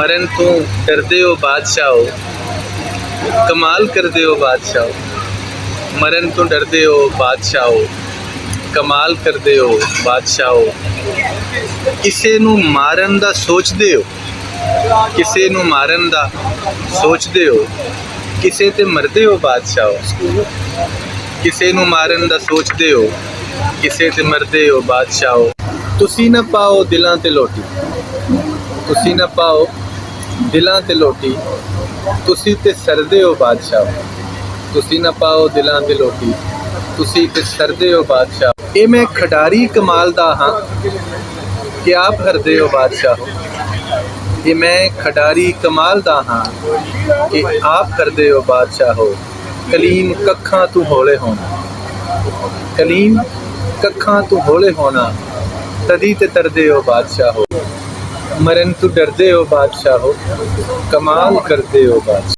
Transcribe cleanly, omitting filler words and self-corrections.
मरन तो डरदे हो बादशाहो, कमाल करदे हो बादशाहो। मरन तो डरदे हो बादशाहो, कमाल करदे हो बादशाहो। किसे नू मारन दा सोचदे हो, किसे नू मारन दा सोचदे हो, किसे ते मरदे हो बादशाहो। किसे नू मारन दा सोचदे हो, किसे ते मरदे हो बादशाहो। तुसी ना पाओ दिलां ते लोटी, तुसी ना पाओ दिलां ते लोटी, तुसी ते सरदे हो बादशाह। तुसी ना पाओ दिलां ते लोटी, तुसी ते सरदे हो बादशाह। ये मैं खिडारी कमाल दा हां कि आप हरदे हो बादशाह। ये मैं खिडारी कमाल दा हां कि आप करदे हो बादशाह। कलीम कखां तू होले होना, कलीम कखां तू होले होना, तदी ते तरदे हो बादशाह। मरन तू डरदे हो बादशाह, कमाल करदे हो बादशाह।